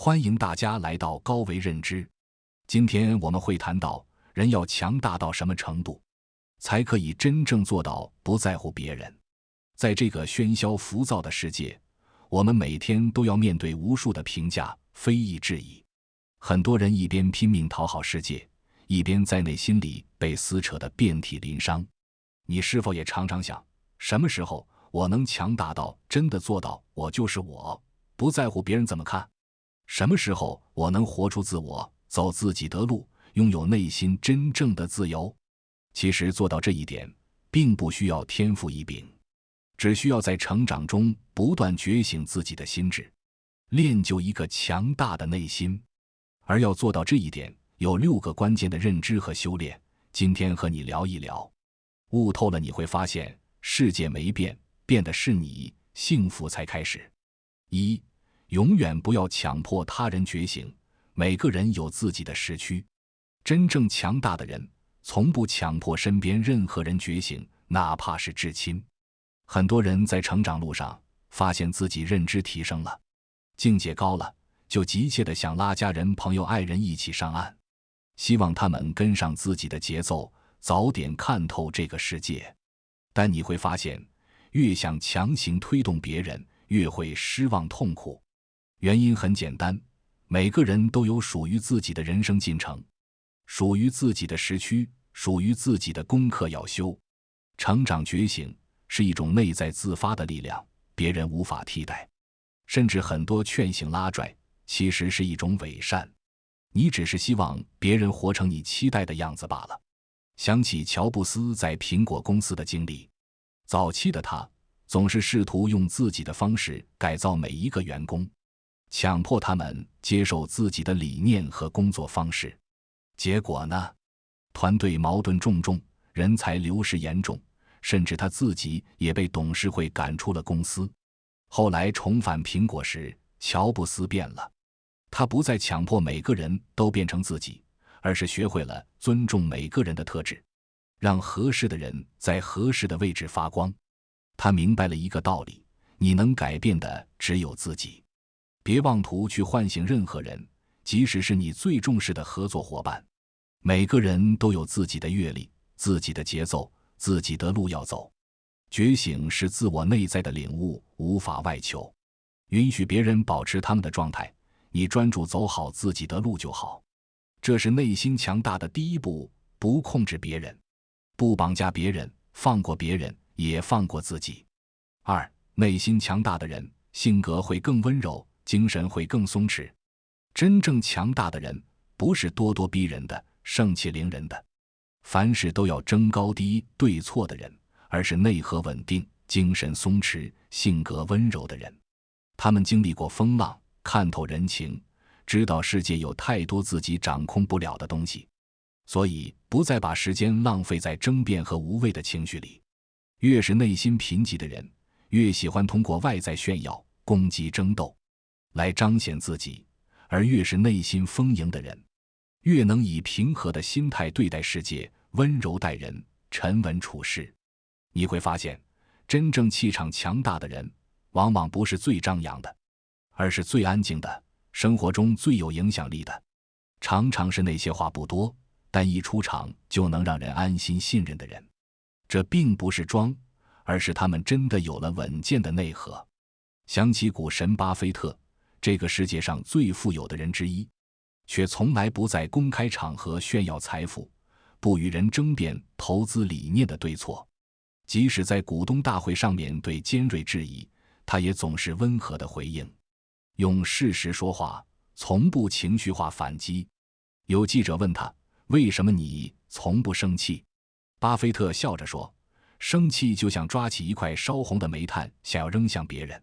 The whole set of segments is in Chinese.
欢迎大家来到高维认知。今天我们会谈到，人要强大到什么程度，才可以真正做到不在乎别人。在这个喧嚣浮躁的世界，我们每天都要面对无数的评价、非议、质疑。很多人一边拼命讨好世界，一边在内心里被撕扯得遍体鳞伤。你是否也常常想，什么时候我能强大到真的做到我就是我，不在乎别人怎么看？什么时候我能活出自我，走自己的路，拥有内心真正的自由？其实做到这一点，并不需要天赋异禀，只需要在成长中不断觉醒自己的心智，练就一个强大的内心。而要做到这一点，有6个关键的认知和修炼，今天和你聊一聊。悟透了，你会发现世界没变，变的是你，幸福才开始。1. 永远不要强迫他人觉醒，每个人有自己的时区。真正强大的人，从不强迫身边任何人觉醒，哪怕是至亲。很多人在成长路上，发现自己认知提升了，境界高了，就急切地想拉家人、朋友、爱人一起上岸，希望他们跟上自己的节奏，早点看透这个世界。但你会发现，越想强行推动别人，越会失望痛苦。原因很简单，每个人都有属于自己的人生进程，属于自己的时区，属于自己的功课要修。成长觉醒是一种内在自发的力量，别人无法替代。甚至很多劝醒拉拽，其实是一种伪善，你只是希望别人活成你期待的样子罢了。想起乔布斯在苹果公司的经历，早期的他总是试图用自己的方式改造每一个员工，强迫他们接受自己的理念和工作方式。结果呢？团队矛盾重重，人才流失严重，甚至他自己也被董事会赶出了公司。后来重返苹果时，乔布斯变了，他不再强迫每个人都变成自己，而是学会了尊重每个人的特质，让合适的人在合适的位置发光。他明白了一个道理，你能改变的只有自己。别妄图去唤醒任何人，即使是你最重视的合作伙伴。每个人都有自己的阅历，自己的节奏，自己的路要走。觉醒是自我内在的领悟，无法外求。允许别人保持他们的状态，你专注走好自己的路就好。这是内心强大的第一步，不控制别人，不绑架别人，放过别人，也放过自己。2. 内心强大的人，性格会更温柔，精神会更松弛。真正强大的人，不是咄咄逼人的，盛气凌人的，凡事都要争高低对错的人，而是内核稳定，精神松弛，性格温柔的人。他们经历过风浪，看透人情，知道世界有太多自己掌控不了的东西，所以不再把时间浪费在争辩和无谓的情绪里。越是内心贫瘠的人，越喜欢通过外在炫耀、攻击、争斗来彰显自己，而越是内心丰盈的人，越能以平和的心态对待世界，温柔待人，沉稳处事。你会发现，真正气场强大的人，往往不是最张扬的，而是最安静的，生活中最有影响力的。常常是那些话不多，但一出场就能让人安心信任的人。这并不是装，而是他们真的有了稳健的内核。想起股神巴菲特，这个世界上最富有的人之一，却从来不在公开场合炫耀财富，不与人争辩投资理念的对错。即使在股东大会上面对尖锐质疑，他也总是温和的回应，用事实说话，从不情绪化反击。有记者问他，为什么你从不生气？巴菲特笑着说，生气就像抓起一块烧红的煤炭，想要扔向别人，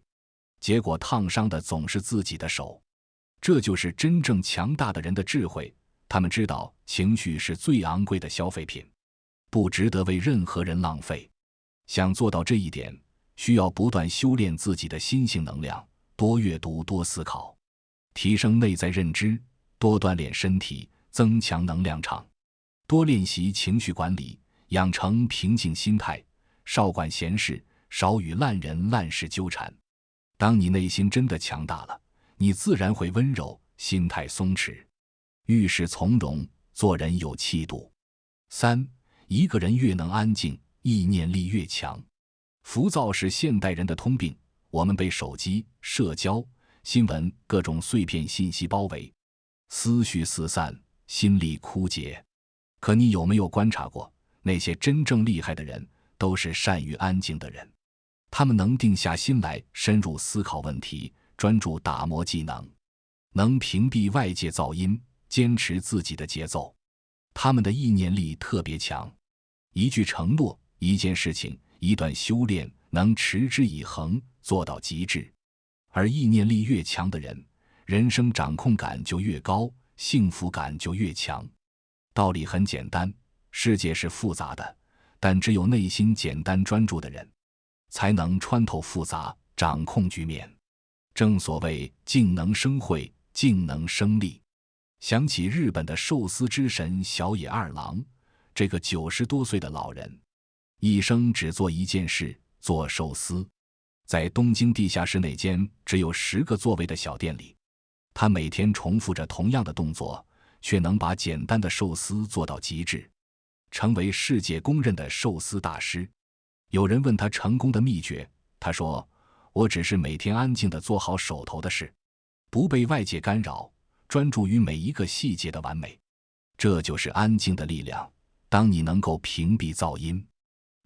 结果烫伤的总是自己的手。这就是真正强大的人的智慧，他们知道情绪是最昂贵的消费品，不值得为任何人浪费。想做到这一点，需要不断修炼自己的心性能量，多阅读，多思考，提升内在认知，多锻炼身体，增强能量场，多练习情绪管理，养成平静心态，少管闲事，少与烂人烂事纠缠。当你内心真的强大了，你自然会温柔，心态松弛。遇事从容，做人有气度。3. 一个人越能安静，意念力越强。浮躁是现代人的通病，我们被手机、社交、新闻各种碎片信息包围，思绪四散，心力枯竭。可你有没有观察过，那些真正厉害的人都是善于安静的人，他们能定下心来深入思考问题，专注打磨技能，能屏蔽外界噪音，坚持自己的节奏。他们的意念力特别强，一句承诺，一件事情，一段修炼，能持之以恒，做到极致。而意念力越强的人，人生掌控感就越高，幸福感就越强。道理很简单，世界是复杂的，但只有内心简单专注的人，才能穿透复杂，掌控局面。正所谓静能生慧，静能生利。想起日本的寿司之神小野二郎，这个90多岁的老人，一生只做一件事，做寿司。在东京地下室那间只有10个座位的小店里，他每天重复着同样的动作，却能把简单的寿司做到极致，成为世界公认的寿司大师。有人问他成功的秘诀，他说：我只是每天安静地做好手头的事，不被外界干扰，专注于每一个细节的完美。这就是安静的力量。当你能够屏蔽噪音，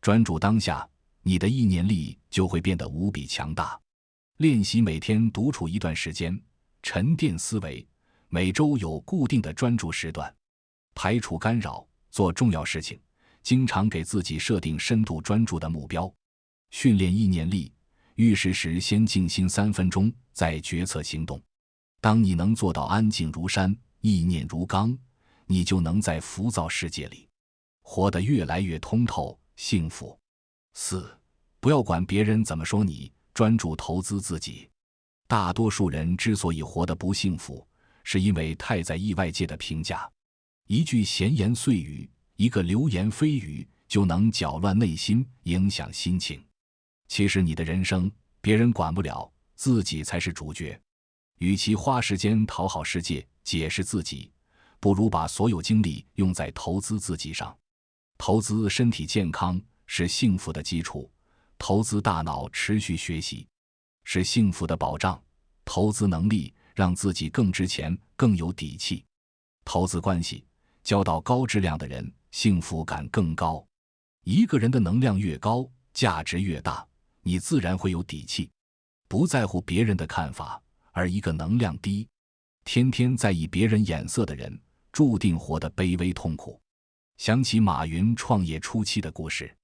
专注当下，你的意念力就会变得无比强大。练习每天独处一段时间，沉淀思维，每周有固定的专注时段，排除干扰，做重要事情，经常给自己设定深度专注的目标，训练意念力。遇事时先静心3分钟，再决策行动。当你能做到安静如山，意念如钢，你就能在浮躁世界里活得越来越通透、幸福。4. 不要管别人怎么说你，专注投资自己。大多数人之所以活得不幸福，是因为太在意外界的评价。一句闲言碎语，一个流言蜚语，就能搅乱内心，影响心情。其实你的人生，别人管不了，自己才是主角。与其花时间讨好世界、解释自己，不如把所有精力用在投资自己上。投资身体健康是幸福的基础，投资大脑持续学习是幸福的保障，投资能力让自己更值钱、更有底气。投资关系，交到高质量的人，幸福感更高。一个人的能量越高，价值越大，你自然会有底气，不在乎别人的看法。而一个能量低，天天在意别人眼色的人，注定活得卑微痛苦。想起马云创业初期的故事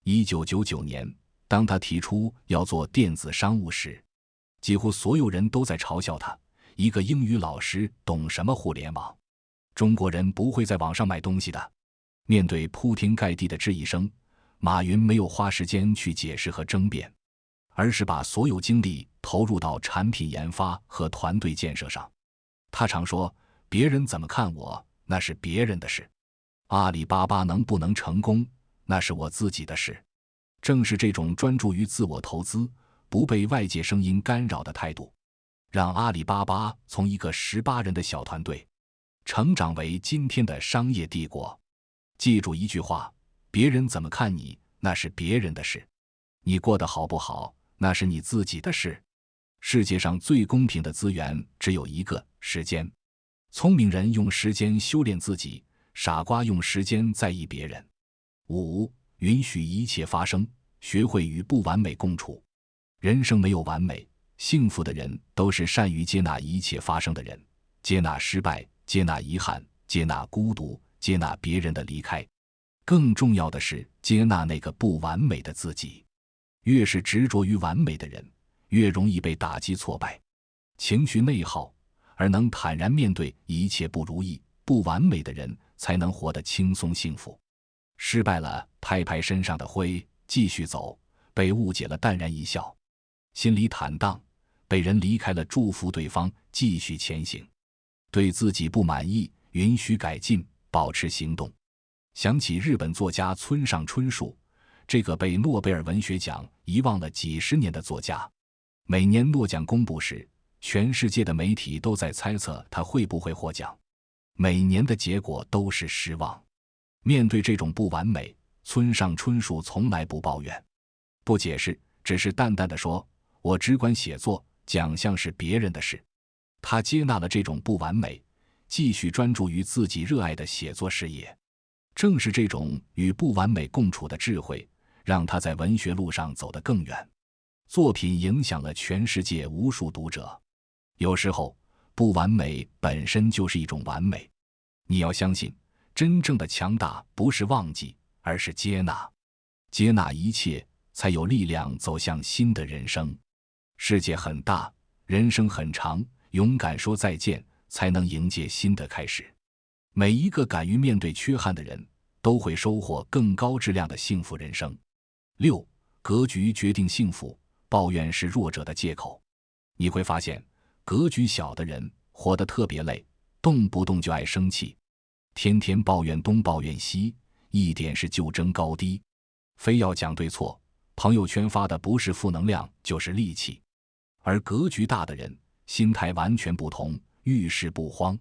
，1999年，当他提出要做电子商务时，几乎所有人都在嘲笑他，一个英语老师懂什么互联网？中国人不会在网上买东西的。面对铺天盖地的质疑声，马云没有花时间去解释和争辩，而是把所有精力投入到产品研发和团队建设上。他常说，别人怎么看我，那是别人的事。阿里巴巴能不能成功，那是我自己的事。正是这种专注于自我投资，不被外界声音干扰的态度，让阿里巴巴从一个18人的小团队，成长为今天的商业帝国。记住一句话，别人怎么看你，那是别人的事。你过得好不好，那是你自己的事。世界上最公平的资源只有一个，时间。聪明人用时间修炼自己，傻瓜用时间在意别人。5. 允许一切发生，学会与不完美共处。人生没有完美，幸福的人都是善于接纳一切发生的人，接纳失败，接纳遗憾，接纳孤独，接纳别人的离开。更重要的是，接纳那个不完美的自己。越是执着于完美的人，越容易被打击挫败，情绪内耗，而能坦然面对一切不如意、不完美的人，才能活得轻松幸福。失败了，拍拍身上的灰，继续走；被误解了，淡然一笑，心里坦荡；被人离开了，祝福对方，继续前行。对自己不满意，允许改进，保持行动。想起日本作家村上春树，这个被诺贝尔文学奖遗忘了几十年的作家。每年诺奖公布时，全世界的媒体都在猜测他会不会获奖，每年的结果都是失望。面对这种不完美，村上春树从来不抱怨，不解释，只是淡淡的说：“我只管写作，奖项是别人的事。”他接纳了这种不完美，继续专注于自己热爱的写作事业。正是这种与不完美共处的智慧，让他在文学路上走得更远。作品影响了全世界无数读者。有时候，不完美本身就是一种完美。你要相信，真正的强大不是忘记，而是接纳。接纳一切，才有力量走向新的人生。世界很大，人生很长，勇敢说再见，才能迎接新的开始。每一个敢于面对缺憾的人，都会收获更高质量的幸福人生。6. 格局决定幸福，抱怨是弱者的借口。你会发现，格局小的人活得特别累，动不动就爱生气，天天抱怨东抱怨西，一点是就争高低，非要讲对错，朋友圈发的不是负能量就是戾气。而格局大的人心态完全不同，遇事不慌，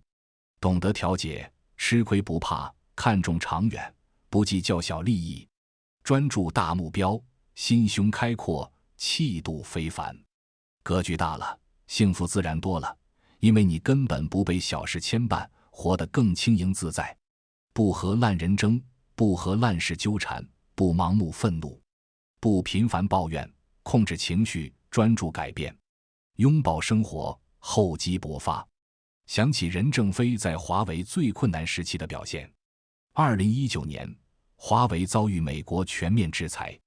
懂得调节，吃亏不怕，看重长远，不计较小利益，专注大目标，心胸开阔，气度非凡。格局大了，幸福自然多了，因为你根本不被小事牵绊，活得更轻盈自在。不和烂人争，不和烂事纠缠，不盲目愤怒，不频繁抱怨，控制情绪，专注改变，拥抱生活，厚积薄发。想起任正非在华为最困难时期的表现。2019年，华为遭遇美国全面制裁，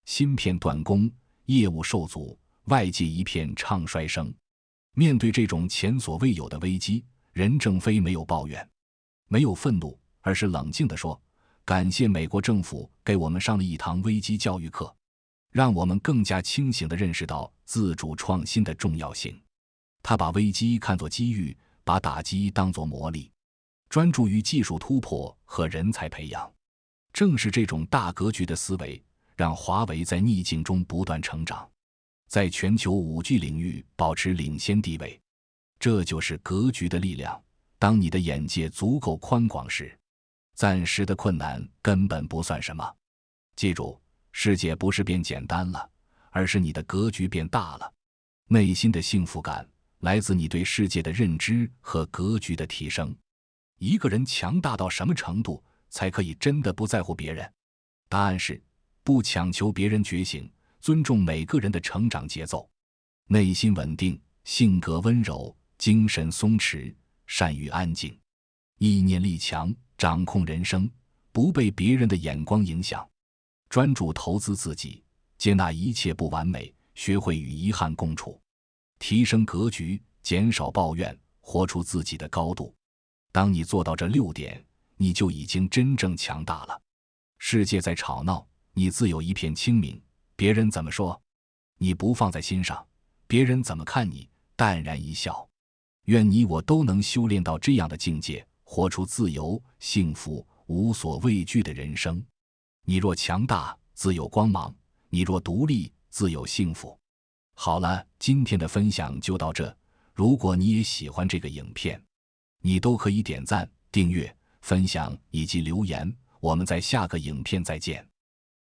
芯片断供，业务受阻，外界一片唱衰声。面对这种前所未有的危机，任正非没有抱怨，没有愤怒，而是冷静地说：“感谢美国政府给我们上了一堂危机教育课，让我们更加清醒地认识到自主创新的重要性。”他把危机看作机遇，把打击当作磨砺，专注于技术突破和人才培养。正是这种大格局的思维，让华为在逆境中不断成长，在全球5G 领域保持领先地位。这就是格局的力量。当你的眼界足够宽广时，暂时的困难根本不算什么。记住，世界不是变简单了，而是你的格局变大了。内心的幸福感来自你对世界的认知和格局的提升。一个人强大到什么程度，才可以真的不在乎别人？答案是，不强求别人觉醒，尊重每个人的成长节奏。内心稳定，性格温柔，精神松弛，善于安静，意念力强，掌控人生，不被别人的眼光影响。专注投资自己，接纳一切不完美，学会与遗憾共处，提升格局，减少抱怨，活出自己的高度。当你做到这6点，你就已经真正强大了。世界在吵闹，你自有一片清明。别人怎么说，你不放在心上；别人怎么看你，淡然一笑。愿你我都能修炼到这样的境界，活出自由、幸福、无所畏惧的人生。你若强大，自有光芒；你若独立，自有幸福。好了，今天的分享就到这。如果你也喜欢这个影片，你都可以点赞、订阅、分享以及留言。我们在下个影片再见。